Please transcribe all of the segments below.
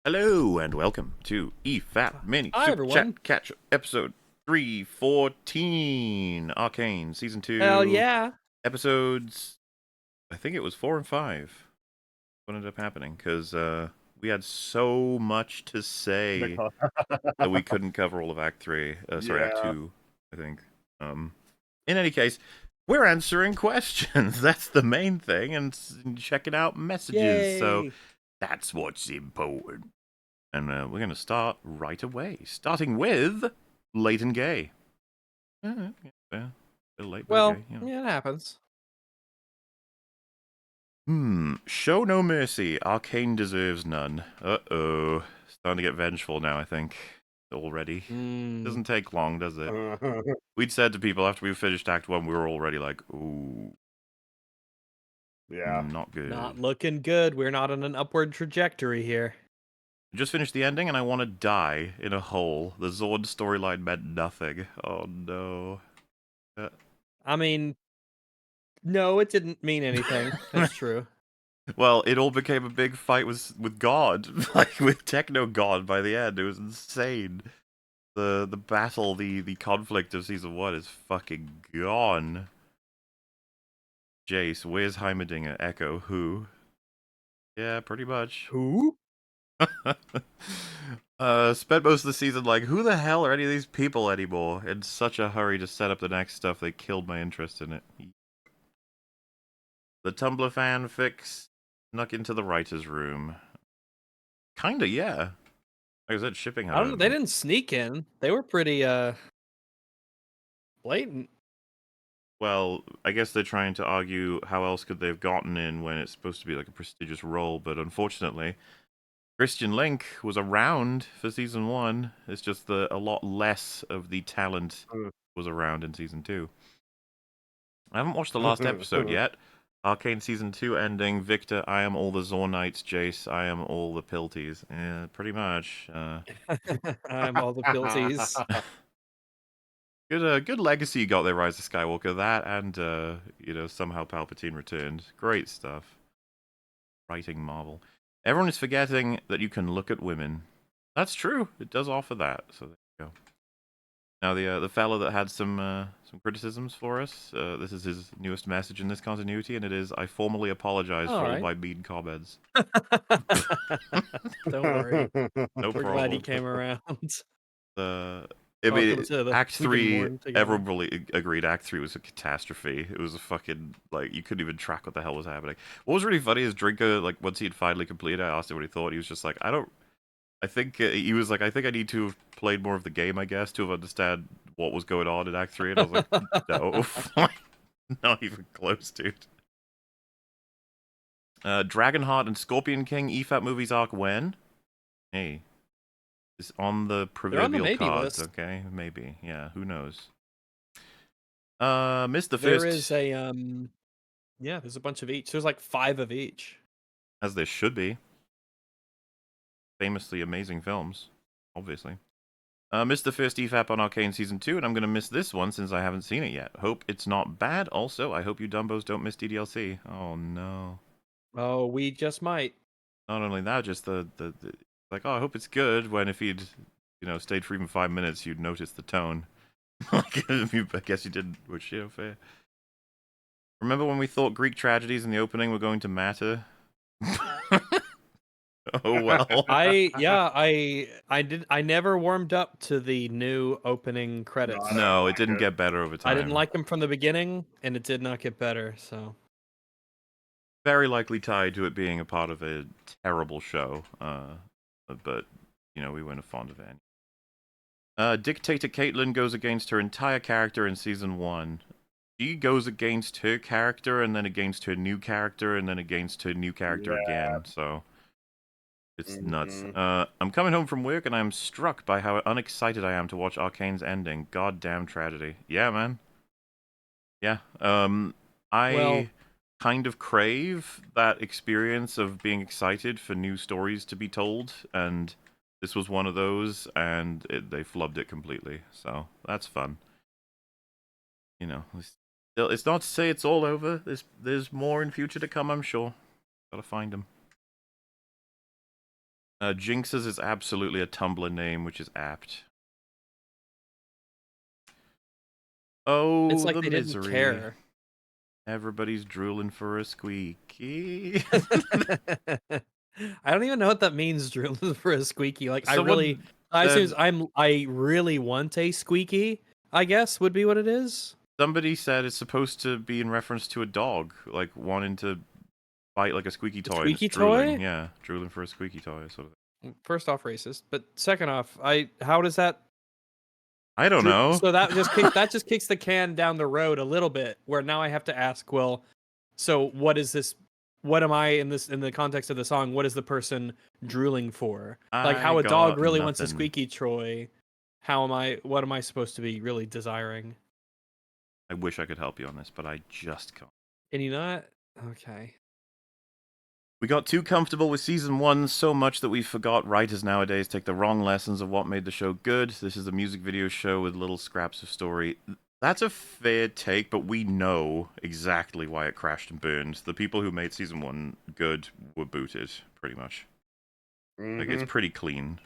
Hello and welcome to EFAP Mini Hi, Super everyone. Chat Catchup episode 314 Arcane Season Hell 2 yeah. episodes. I think it was 4 and 5. What ended up happening? Because we had so much to say that we couldn't cover all of Act 3. Sorry, Act Yeah. 2, I think. In any case, we're answering questions. That's the main thing, and checking out messages. So Yay. that's what's important. And we're going to start right away, starting with Leighton Gay. Yeah, a little late, but Well, okay. You know. yeah, it happens. Show no mercy. Arcane deserves none. Uh-oh. Starting to get vengeful now, I think. Already. Doesn't take long, does it? We'd said to people after we finished Act 1, we were already like, ooh. Yeah. Not good. Not looking good. We're not on an upward trajectory here. Just finished the ending and I want to die in a hole. The Zord storyline meant nothing. Oh no. I mean, no, it didn't mean anything. That's true. Well, it all became a big fight with God, like with Techno God by the end. It was insane. The battle, the conflict of season 1 is fucking gone. Jace, where's Heimerdinger? Echo, who? Yeah, pretty much. Who? Spent most of the season like, who the hell are any of these people anymore? In such a hurry to set up the next stuff, they killed my interest in it. The Tumblr fanfics snuck into the writer's room. Kinda, yeah. Like I said, shipping I don't know. They didn't sneak in. They were pretty blatant. Well, I guess they're trying to argue how else could they have gotten in when it's supposed to be like a prestigious role, but unfortunately, Christian Link was around for season 1. It's just that a lot less of the talent was around in season 2. I haven't watched the last episode yet. Arcane season 2 ending. Victor, I am all the Zornites. Jace, I am all the Pilties. Yeah, pretty much. I'm all the pilties. Good legacy you got there, Rise of Skywalker. That and somehow Palpatine returned. Great stuff. Writing marvel. Everyone is forgetting that you can look at women. That's true. It does offer that. So there you go. Now the fellow that had some criticisms for us. This is his newest message in this continuity, and it is: I formally apologize for all my mean comments. Don't worry. No We're problem. glad he came around. I mean, to Act 3, together. everyone really agreed Act 3 was a catastrophe. It was a fucking, like, you couldn't even track what the hell was happening. What was really funny is Drinker, like, once he had finally completed it, I asked him what he thought. He was just like, I think, he was like, I think I need to have played more of the game, I guess, to have understand what was going on in Act 3. And I was like, no. Not even close, dude. Dragonheart and Scorpion King EFAP movies arc when? Hey. Is on the proverbial cards, list. okay? Maybe. Yeah, who knows? Missed the There first... is a yeah, there's a bunch of each. There's like 5 of each. As there should be. Famously amazing films, obviously. Missed the first EFAP on Arcane Season 2, and I'm gonna miss this one since I haven't seen it yet. Hope it's not bad. Also, I hope you Dumbos don't miss DDLC. Oh no. Oh, we just might. Not only that, just the like, oh, I hope it's good, when if he'd, stayed for even 5 minutes, you'd notice the tone. Like, I guess you didn't, which, fair. Remember when we thought Greek tragedies in the opening were going to matter? Oh well. I never warmed up to the new opening credits. No, it didn't get better over time. I didn't like them from the beginning, and it did not get better, so. Very likely tied to it being a part of a terrible show. But, we weren't fond of it. Dictator Caitlyn goes against her entire character in Season 1. She goes against her character, and then against her new character, and then against her new character again, so... It's nuts. I'm coming home from work, and I'm struck by how unexcited I am to watch Arcane's ending. Goddamn tragedy. Yeah, man. Yeah. I kind of crave that experience of being excited for new stories to be told, and this was one of those, and they flubbed it completely. So that's fun. It's not to say it's all over. There's more in future to come, I'm sure. Gotta find them. Jinx's is absolutely a Tumblr name, which is apt. It's Oh, like the they didn't misery. care. Everybody's drooling for a squeaky. I don't even know what that means, drilling for a squeaky. Like Someone I said assume I really want a squeaky, I guess would be what it is. somebody said it's supposed to be in reference to a dog, like wanting to bite like a squeaky A toy and it's squeaky drooling. toy? Yeah, drooling for a squeaky toy. Sort of. First off, racist, but second off, how does that I don't know. so that just kicks the can down the road a little bit where now I have to ask, well, so what is this, what am I in the context of the song, what is the person drooling for? Like I how a dog got really wants a nothing. squeaky toy. What am I supposed to be really desiring? I wish I could help you on this, but I just can't. Can you not? Okay. We got too comfortable with season 1 so much that we forgot writers nowadays take the wrong lessons of what made the show good. This is a music video show with little scraps of story. That's a fair take, but we know exactly why it crashed and burned. The people who made season 1 good were booted, pretty much. Like, it's pretty clean.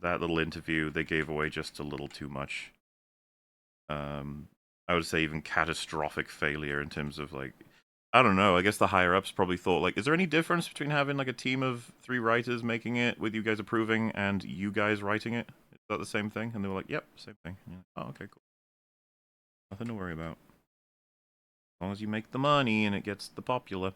That little interview, they gave away just a little too much. I would say even catastrophic failure in terms of, like, I don't know. I guess the higher ups probably thought, like, is there any difference between having like a team of 3 writers making it with you guys approving and you guys writing it? Is that the same thing? And they were like, yep, same thing. And you're like, oh, okay, cool. Nothing to worry about. As long as you make the money and it gets the popular.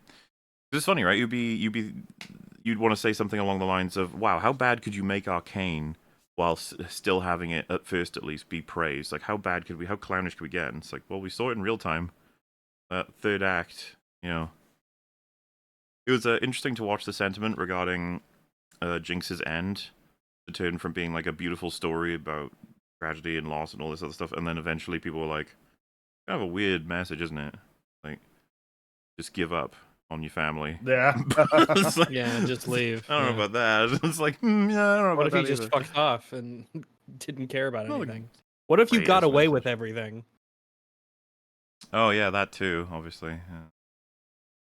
It's funny, right? You'd want to say something along the lines of, wow, how bad could you make Arcane while still having it, at first at least, be praised? Like, how clownish could we get? And it's like, well, we saw it in real time. That third act, you know. It was interesting to watch the sentiment regarding Jinx's end to turn from being like a beautiful story about tragedy and loss and all this other stuff, and then eventually people were like, kind of a weird message, isn't it? Like, just give up on your family. Yeah. It's like, Yeah, just leave. I don't know Yeah. about that. It's like, yeah, I don't know What about if he that just either. fucked off and didn't care about Not the anything? What if you got greatest away message. with everything? Oh yeah, that too, obviously. Yeah.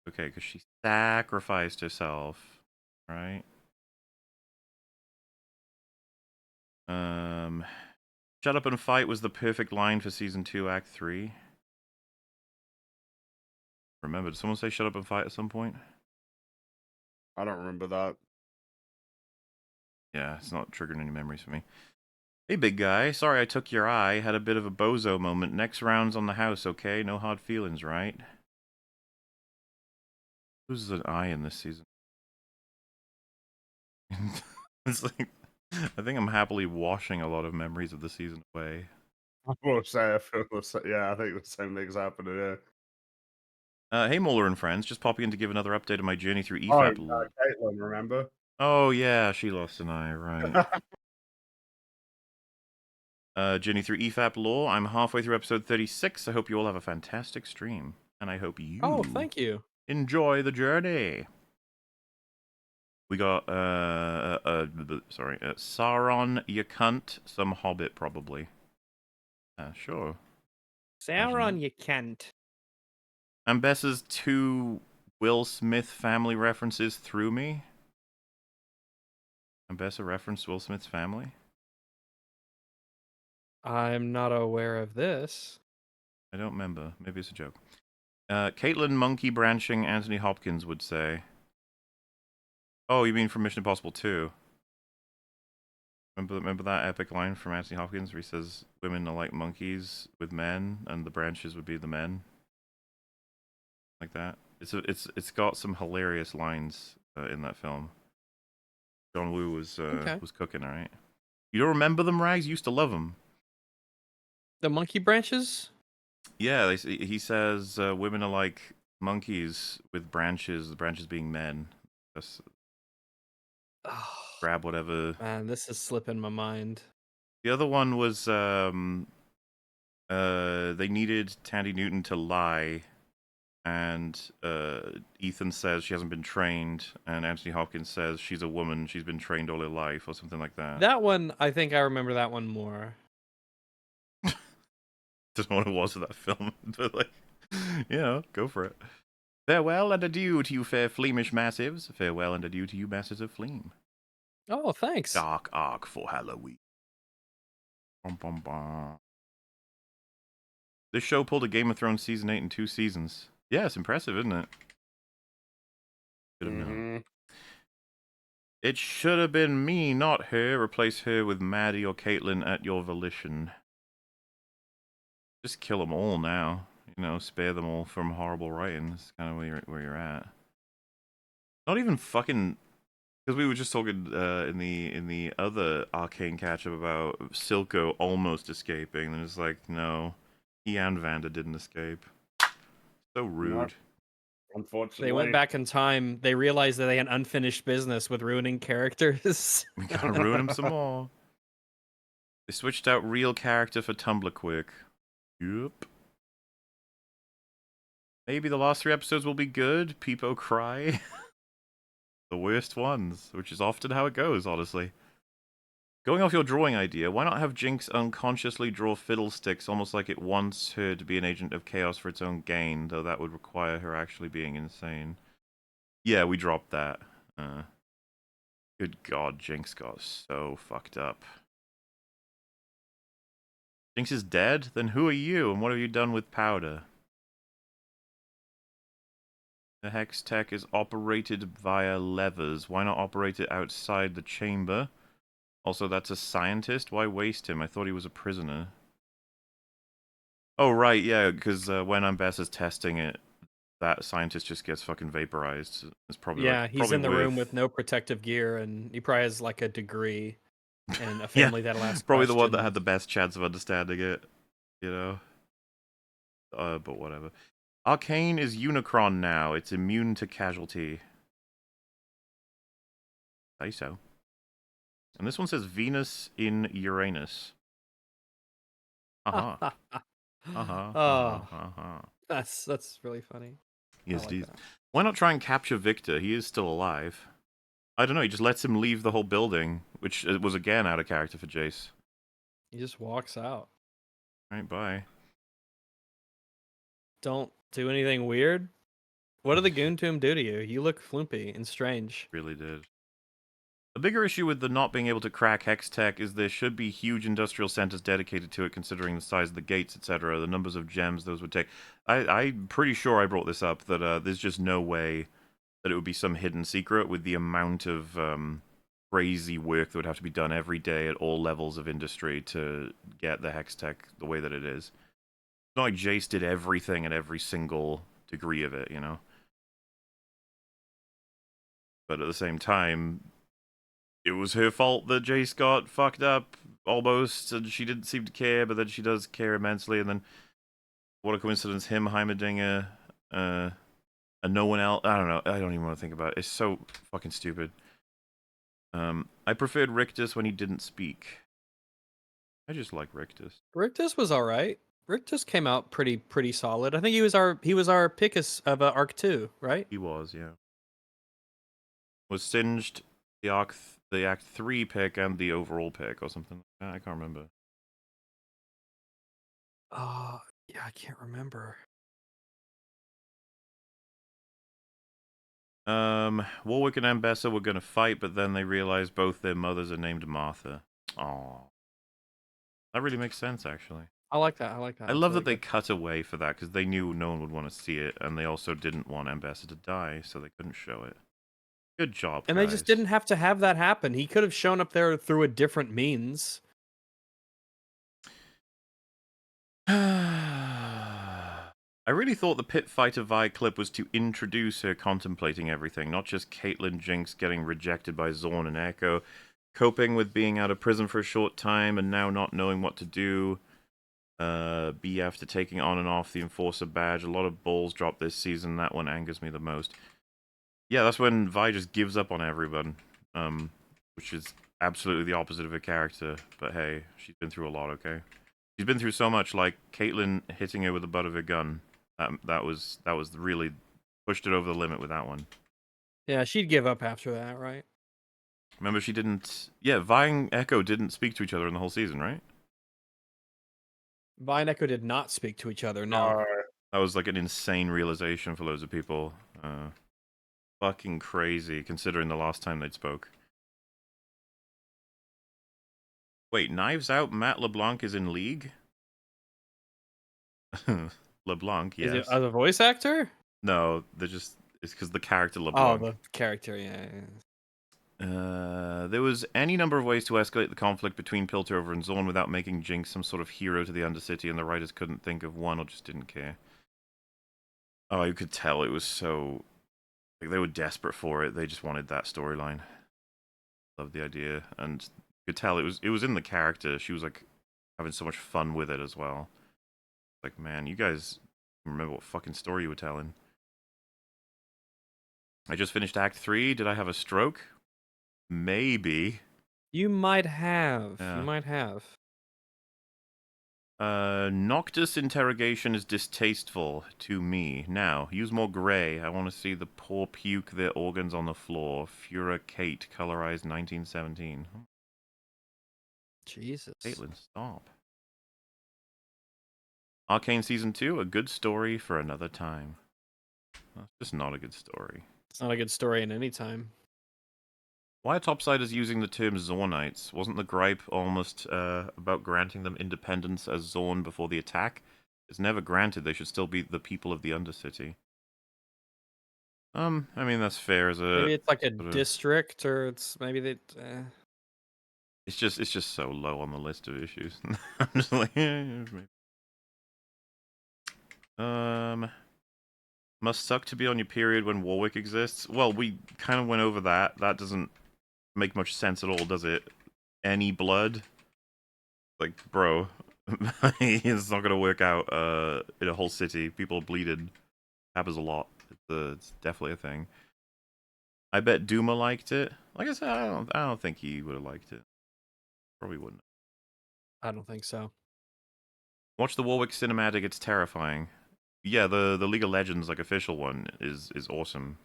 Okay, because she sacrificed herself, right? Shut up and fight was the perfect line for season 2, act 3. Remember, did someone say shut up and fight at some point? I don't remember that. Yeah, it's not triggering any memories for me. Hey, big guy. Sorry I took your eye. Had a bit of a bozo moment. Next round's on the house, okay? No hard feelings, right? Who's an eye in this season? It's like, I think I'm happily washing a lot of memories of the season away. I will say, yeah, I think the same thing's happening. Yeah. Hey, Molar and friends. Just popping in to give another update on my journey through Oh, EFAP. Caitlin, remember? Oh, yeah, she lost an eye, right. Journey through EFAP lore. I'm halfway through episode 36. I hope you all have a fantastic stream. And I hope you Oh, thank you. enjoy the journey. We got, Sauron, you cunt, some hobbit, probably. Sure. Sauron, you can't. And Bess's 2 Will Smith family references threw me. And Bessa referenced Will Smith's family? I'm not aware of this. I don't remember. Maybe it's a joke. Caitlin Monkey Branching Anthony Hopkins would say. Oh, you mean from Mission Impossible 2? Remember that epic line from Anthony Hopkins where he says women are like monkeys with men and the branches would be the men? Like that. It's got some hilarious lines in that film. John Woo was cooking, alright? You don't remember them, Rags? You used to love them. The monkey branches? Yeah, he says women are like monkeys with branches, the branches being men. Just Oh, grab whatever. man, this is slipping my mind. The other one was they needed Tandy Newton to lie, and Ethan says she hasn't been trained, and Anthony Hopkins says she's a woman, she's been trained all her life, or something like that. That one, I think I remember that one more. Don't know what it was of that film, but like, you know, go for it. Farewell and adieu to you fair Fleamish massives. Farewell and adieu to you masters of Fleam. Oh, thanks. Dark arc for Halloween. Bum, bum, bum. This show pulled a Game of Thrones season 8 in 2 seasons. Yeah, it's impressive, isn't it? Should have known. It should have been me, not her. Replace her with Maddie or Caitlyn at your volition. Just kill them all now. You know, spare them all from horrible writing. That's kind of where you're at. Not even fucking... Because we were just talking in the other Arcane catch-up about Silco almost escaping, and it's like, no, he and Vanda didn't escape. So rude. No, unfortunately. They went back in time. They realized that they had unfinished business with ruining characters. We gotta ruin him some more. They switched out real character for Tumblr quick. Yup. Maybe the last 3 episodes will be good. Peepo cry. The worst ones, which is often how it goes, honestly. Going off your drawing idea, why not have Jinx unconsciously draw fiddlesticks almost like it wants her to be an agent of chaos for its own gain, though that would require her actually being insane. Yeah, we dropped that. Good god, Jinx got so fucked up. Jinx is dead? Then who are you, and what have you done with Powder? The Hex Tech is operated via levers. Why not operate it outside the chamber? Also, that's a scientist? Why waste him? I thought he was a prisoner. Oh, right, yeah, because when Ambessa's testing it, that scientist just gets fucking vaporized. It's probably Yeah, like, he's probably in the room with no protective gear, and he probably has like a degree and a family that'll ask probably the one that questions. had the best chance of understanding it, you know? But whatever. Arcane is Unicron now. It's immune to casualty. Say so. And this one says Venus in Uranus. Uh-huh. Uh-huh. Oh, Uh-huh. that's really funny. Yes, like it is. that. Why not try and capture Victor? He is still alive. I don't know, he just lets him leave the whole building, which was again out of character for Jace. He just walks out. Right, bye. Don't do anything weird. What did the Goon Tomb do to you? You look floopy and strange. Really did. The bigger issue with the not being able to crack Hex Tech is there should be huge industrial centers dedicated to it, considering the size of the gates, etc., the numbers of gems those would take. I'm pretty sure I brought this up, that there's just no way that it would be some hidden secret with the amount of crazy work that would have to be done every day at all levels of industry to get the Hex Tech the way that it is. It's not like Jace did everything at every single degree of it, you know? But at the same time, it was her fault that Jace got fucked up, almost, and she didn't seem to care, but then she does care immensely, and then, what a coincidence, him, Heimerdinger, and no one else, I don't know, I don't even want to think about it, it's so fucking stupid. I preferred Rictus when he didn't speak. I just like Rictus. Rictus was all right. Rictus came out pretty solid. I think he was our Pickus of Arc 2, right? He was, yeah. Was Singed the Act 3 pick and the overall pick or something like that? I can't remember. Yeah, I can't remember. Warwick and Ambessa were going to fight, but then they realized both their mothers are named Martha. Aww. That really makes sense, actually. I like that. I love that they cut away for that, because they knew no one would want to see it, and they also didn't want Ambessa to die, so they couldn't show it. Good job, And guys. they just didn't have to have that happen. He could have shown up there through a different means. I really thought the pit fighter Vi clip was to introduce her contemplating everything, not just Caitlyn Jinx getting rejected by Zorn and Echo, coping with being out of prison for a short time and now not knowing what to do. B after taking on and off the Enforcer badge. A lot of balls dropped this season. That one angers me the most. Yeah, that's when Vi just gives up on everyone, which is absolutely the opposite of her character. But hey, she's been through a lot, okay? She's been through so much, like Caitlyn hitting her with the butt of her gun. That was really pushed it over the limit with that one. Yeah, she'd give up after that, right? Remember, she didn't... Yeah, Vi and Echo didn't speak to each other in the whole season, right? Vi and Echo did not speak to each other, no. That was like an insane realization for loads of people. Fucking crazy, considering the last time they'd spoke. Wait, Knives Out, Matt LeBlanc is in League? LeBlanc, Is it yes. as a voice actor? No, it's because the character Oh, LeBlanc. the character, yeah. There was any number of ways to escalate the conflict between Piltover and Zorn without making Jinx some sort of hero to the Undercity, and the writers couldn't think of one or just didn't care. Oh, you could tell it was so... Like, they were desperate for it. They just wanted that storyline. Loved the idea, and you could tell it was in the character. She was, like, having so much fun with it as well. Like, man, you guys remember what fucking story you were telling. I just finished Act 3. Did I have a stroke? Maybe. You might have. Yeah. You might have. Noctis interrogation is distasteful to me. Now, use more grey. I want to see the poor puke their organs on the floor. Fura Kate, colorized 1917. Jesus. Caitlin, stop. Arcane Season 2, a good story for another time. That's just not a good story. It's not a good story in any time. Why are Topsiders using the term Zornites? Wasn't the gripe almost about granting them independence as Zorn before the attack? It's never granted. They should still be the people of the Undercity. I mean that's fair as a... Maybe it's like a sort of- district, or it's maybe they... It's just so low on the list of issues. I'm just like, maybe. Must suck to be on your period when Warwick exists. Well, we kind of went over that. That doesn't make much sense at all, does it? Any blood? Like, bro, it's not gonna work out in a whole city. People bleeding. Happens a lot. It's definitely a thing. I bet Duma liked it. Like I said, I don't think he would have liked it. Probably wouldn't. I don't think so. Watch the Warwick cinematic. It's terrifying. Yeah, the League of Legends like official one is awesome.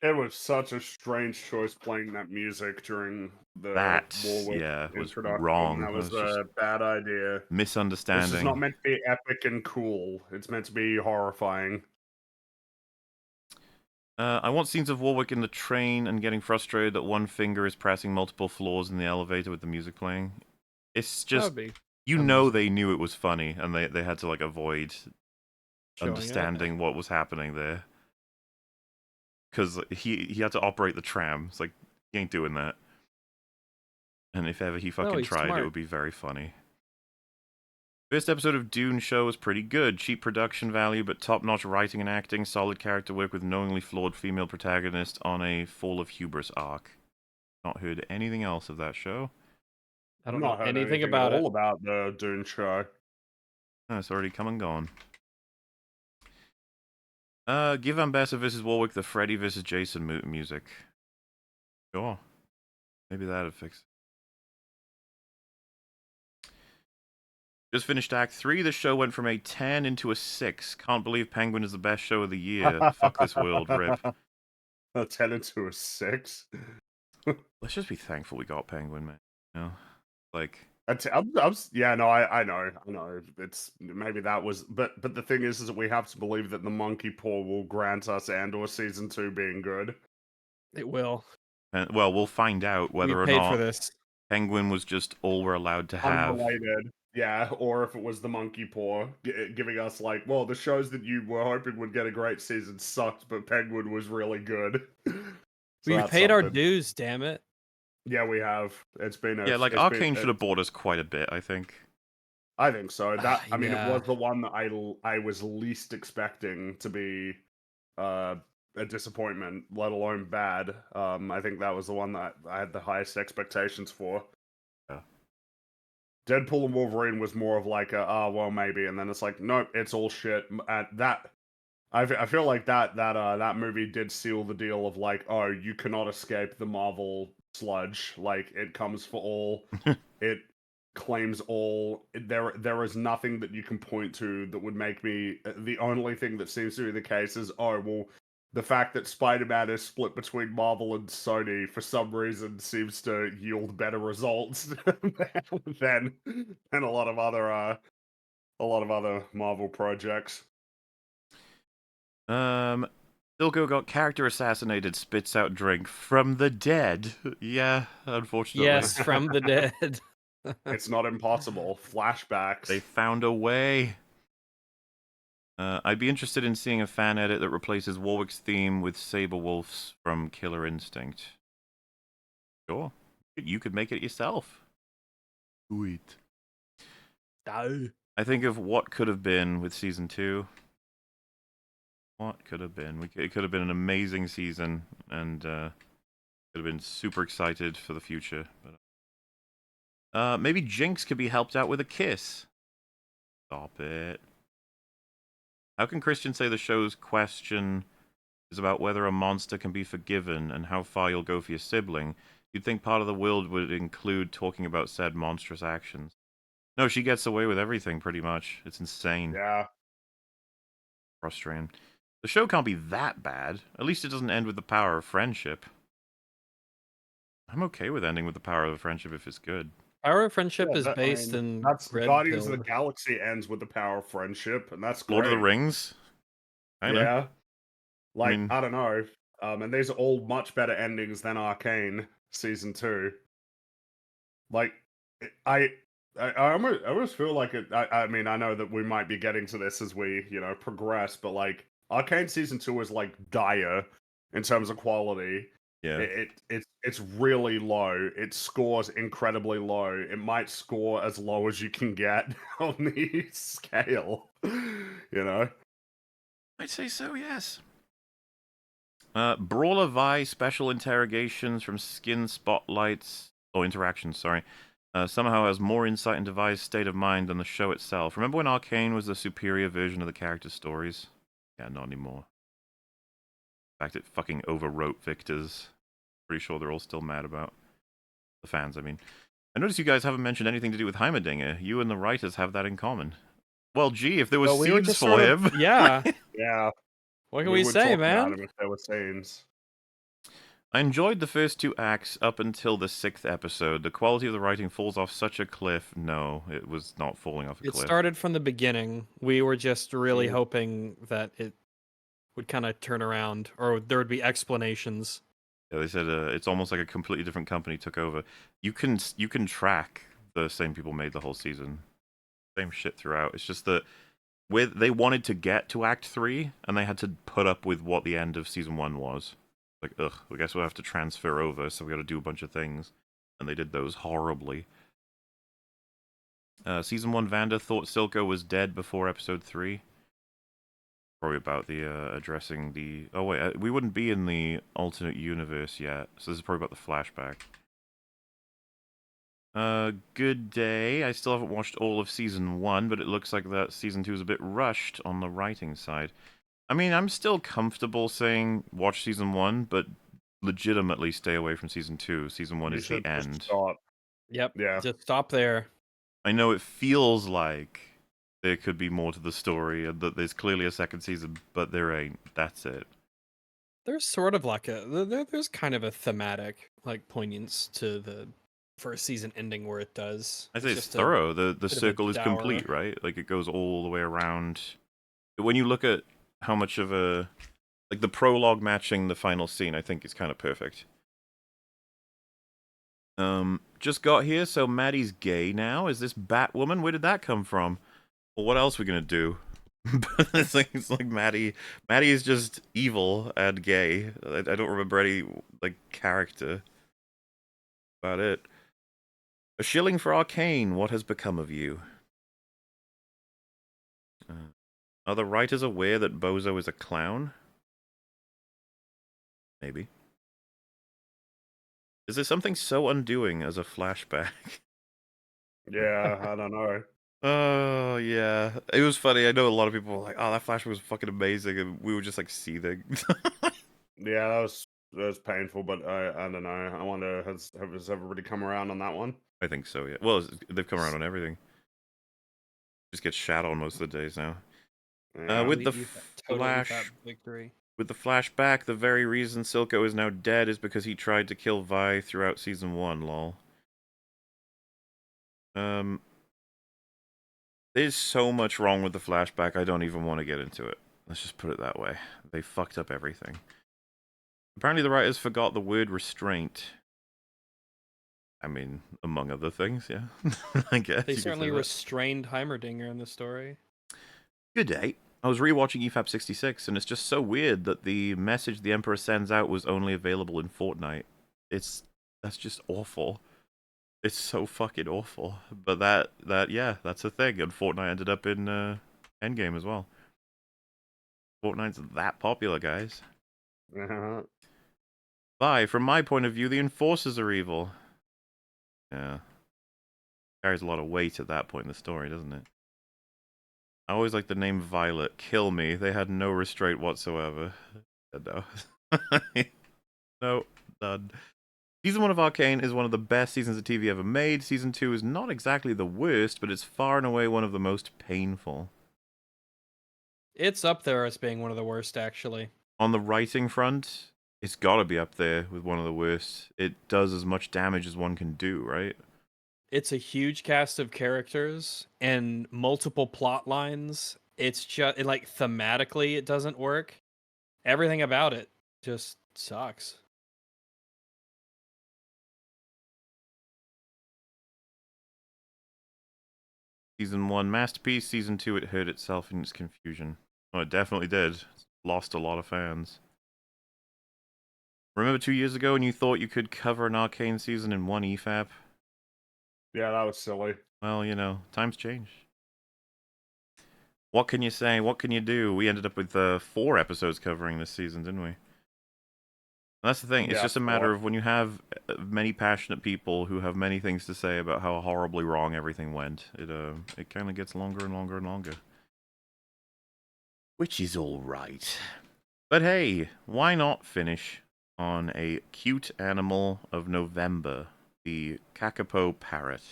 It was such a strange choice playing that music during the That Warwick was introduction. wrong. That was It was a bad idea. This misunderstanding. is not meant to be epic and cool. It's meant to be horrifying. I want scenes of Warwick in the train and getting frustrated that one finger is pressing multiple floors in the elevator with the music playing. It's That just, would be you amusing. know they knew it was funny, and they had to, like, avoid showing it. understanding what was happening there. Because he had to operate the tram. It's like, he ain't doing that. And if ever he fucking he's tried, smart. it would be very funny. First episode of Dune show was pretty good. Cheap production value, but top-notch writing and acting. Solid character work with knowingly flawed female protagonist on a Fall of Hubris arc. Not heard anything else of that show. I don't Not know heard anything at about it. all about the Dune show. Oh, it's already come and gone. Give Ambassador vs. Warwick the Freddy vs. Jason music. Sure. Maybe that'd fix it. Just finished Act 3. The show went from a 10 into a 6. Can't believe Penguin is the best show of the year. Fuck this world, rip. A 10 into a 6. Let's just be thankful we got Penguin, man. You know? Like... Yeah, no, I know. It's maybe that was, but the thing is that we have to believe that the monkey paw will grant us Andor season 2 being good. It will. And, well, we'll find out whether We or paid not for this. Penguin was just all we're allowed to have. Unrelated, yeah, or if it was the monkey paw giving us like, well, the shows that you were hoping would get a great season sucked, but Penguin was really good. So We've that's paid our something. dues, damn it. Yeah, we have. It's been a Yeah, like it's Arcane been, should have bought us quite a bit, I think. I think so. That I mean, it Yeah. was the one that I was least expecting to be a disappointment, let alone bad. I think that was the one that I had the highest expectations for. Yeah. Deadpool and Wolverine was more of like well maybe, and then it's like nope, it's all shit. I feel like that movie did seal the deal of like, oh, you cannot escape the Marvel sludge. Like it comes for all. It claims all. There is nothing that you can point to that would make me. The only thing that seems to be the case is, oh well, the fact that Spider-Man is split between Marvel and Sony for some reason seems to yield better results than a lot of other Marvel projects. Silco got character assassinated, spits out drink from the dead. Yeah, unfortunately. Yes, from the dead. It's not impossible. Flashbacks. They found a way. I'd be interested in seeing a fan edit that replaces Warwick's theme with Saberwolf's from Killer Instinct. Sure. You could make it yourself. Sweet. No. I think of what could have been with season 2. What could have been? It could have been an amazing season, and could have been super excited for the future. But maybe Jinx could be helped out with a kiss. Stop it. How can Christian say the show's question is about whether a monster can be forgiven and how far you'll go for your sibling? You'd think part of the world would include talking about said monstrous actions. No, she gets away with everything, pretty much. It's insane. Yeah. Frustrating. The show can't be that bad. At least it doesn't end with the power of friendship. I'm okay with ending with the power of friendship if it's good. Power of friendship Yeah, is based in that's red Guardians of pill. the Galaxy ends with the power of friendship, and that's great. Lord of the Rings? Kinda. Yeah. Like, mean- I don't know. And these are all much better endings than Arcane season 2. Like, I almost feel like it. I mean, I know that we might be getting to this as we, progress, but like, Arcane season 2 is like dire in terms of quality. Yeah. It's really low. It scores incredibly low. It might score as low as you can get on the scale. I'd say so, yes. Brawler Vi special interrogations from skin spotlights, or interactions, sorry, somehow has more insight into Vi's state of mind than the show itself. Remember when Arcane was the superior version of the character stories? Yeah, not anymore. In fact, it fucking overwrote Victor's. Pretty sure they're all still mad about. The fans, I mean. I notice you guys haven't mentioned anything to do with Heimerdinger. You and the writers have that in common. Well, gee, if there were Well, we were scenes just for sort him. of- yeah. Yeah. What can we would say, talk about man? him if there were scenes. I enjoyed the first 2 acts up until the 6th episode. The quality of the writing falls off such a cliff. No, it was not falling off a It cliff. started from the beginning. We were just really Mm. hoping that it would kind of turn around, or there would be explanations. Yeah, they said it's almost like a completely different company took over. You can track the same people made the whole season. Same shit throughout. It's just that they wanted to get to Act 3, and they had to put up with what the end of Season 1 was. Like, ugh, I guess we'll have to transfer over, so we gotta do a bunch of things. And they did those horribly. Season 1 Vanda thought Silco was dead before Episode 3. Probably about the addressing the... Oh wait, we wouldn't be in the alternate universe yet, so this is probably about the flashback. Good day. I still haven't watched all of Season 1, but it looks like that Season 2 is a bit rushed on the writing side. I mean, I'm still comfortable saying watch Season 1, but legitimately stay away from Season 2. Season 1 You is the should just end. stop. Yep. Yeah. Just stop there. I know it feels like there could be more to the story, and that there's clearly a second season, but there ain't. That's it. There's sort of like there's kind of a thematic like poignance to the first season ending where it does. I say it's just a thorough. The bit of a circle is dour- complete, right? Like, it goes all the way around. When you look at how much of a... Like, the prologue matching the final scene, I think is kind of perfect. Just got here, so Maddie's gay now? Is this Batwoman? Where did that come from? Well, what else are we gonna do? it's like Maddie is just evil and gay. I don't remember any, like, character about it. A shilling for Arcane. What has become of you? Are the writers aware that Bozo is a clown? Maybe. Is there something so undoing as a flashback? Yeah, I don't know. Oh, yeah. It was funny. I know a lot of people were like, oh, that flashback was fucking amazing, and we were just, like, seething. Yeah, that was painful, but I don't know. I wonder, has everybody come around on that one? I think so, yeah. Well, they've come around on everything. Just get shat on most of the days now. Yeah. With the Total EFAP flash... victory. With the flashback, the very reason Silco is now dead is because he tried to kill Vi throughout Season 1, lol. There's so much wrong with the flashback, I don't even want to get into it. Let's just put it that way. They fucked up everything. Apparently the writers forgot the word restraint. I mean, among other things, yeah. I guess They you could say certainly that. restrained Heimerdinger in the story. Good day. I was rewatching EFAP 66, and it's just so weird that the message the Emperor sends out was only available in Fortnite. That's just awful. It's so fucking awful. But yeah, that's a thing, and Fortnite ended up in Endgame as well. Fortnite's that popular, guys. Bye. From my point of view, the Enforcers are evil. Yeah. Carries a lot of weight at that point in the story, doesn't it? I always like the name Violet. Kill me. They had no restraint whatsoever. No. No, none. Season 1 of Arcane is one of the best seasons of TV ever made. Season 2 is not exactly the worst, but it's far and away one of the most painful. It's up there as being one of the worst, actually. On the writing front, it's gotta be up there with one of the worst. It does as much damage as one can do, right? It's a huge cast of characters and multiple plot lines. It's just like thematically, it doesn't work. Everything about it just sucks. Season 1, masterpiece. Season 2, it hurt itself in its confusion. Oh, it definitely did. Lost a lot of fans. Remember 2 years ago when you thought you could cover an Arcane season in one EFAP? Yeah, that was silly. Well, you know, times change. What can you say? What can you do? We ended up with 4 episodes covering this season, didn't we? And that's the thing. It's Yeah, just a matter of when you have many passionate people who have many things to say about how horribly wrong everything went. It kind of gets longer and longer and longer. Which is all right. But hey, why not finish on a cute animal of November, the Kakapo parrot?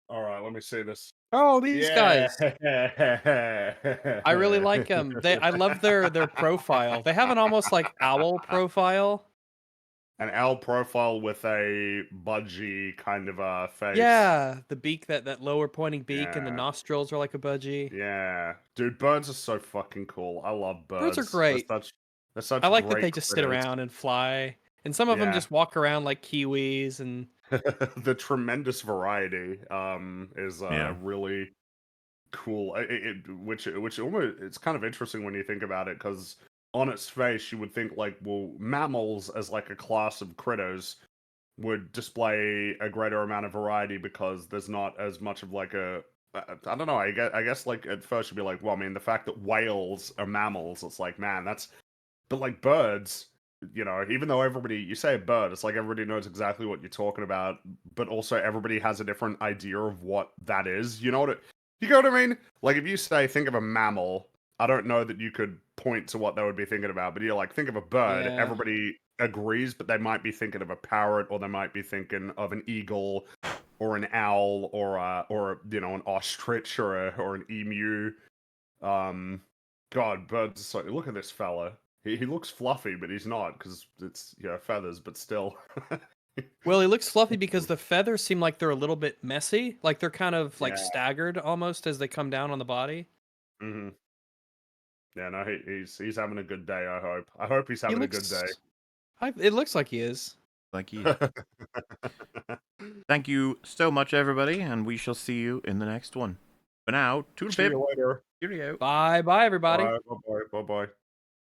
All right, let me see this. Oh, these guys. I I really like them. I love their profile. They have an almost like owl profile. An owl profile with a budgie kind of face. Yeah, the beak, that lower pointing beak, and the Yeah. nostrils are like a budgie. Yeah, dude, birds are so fucking cool. I love birds. Birds are great. They're such I like that great they just sit critters. around and fly, and some of them Yeah. just walk around like kiwis. And The tremendous variety is Yeah. really cool. Which almost it's kind of interesting when you think about it, because on its face you would think like, well, mammals as like a class of critters would display a greater amount of variety because there's not as much of like a I don't know. I guess like at first you'd be like, well, I mean, the fact that whales are mammals, it's like, man, that's. But like birds, you know, even though you say a bird, it's like everybody knows exactly what you're talking about, but also everybody has a different idea of what that is. You know what I mean? Like if you say think of a mammal, I don't know that you could point to what they would be thinking about, but you're like think of a bird, yeah, everybody agrees, but they might be thinking of a parrot, or they might be thinking of an eagle, or an owl, or you know, an ostrich, or an emu. God, birds. So look at this fella. He looks fluffy, but he's not because it's feathers, but still. well, he looks fluffy because the feathers seem like they're a little bit messy, like they're kind of like Yeah. staggered almost as they come down on the body. hmm Yeah, no, he's having a good day. I hope he's having a good day. It looks like he is. Like you. Thank you so much, everybody, and we shall see you in the next one. For now, See you later. Cheerio. Bye, everybody. Bye, bye, bye, bye.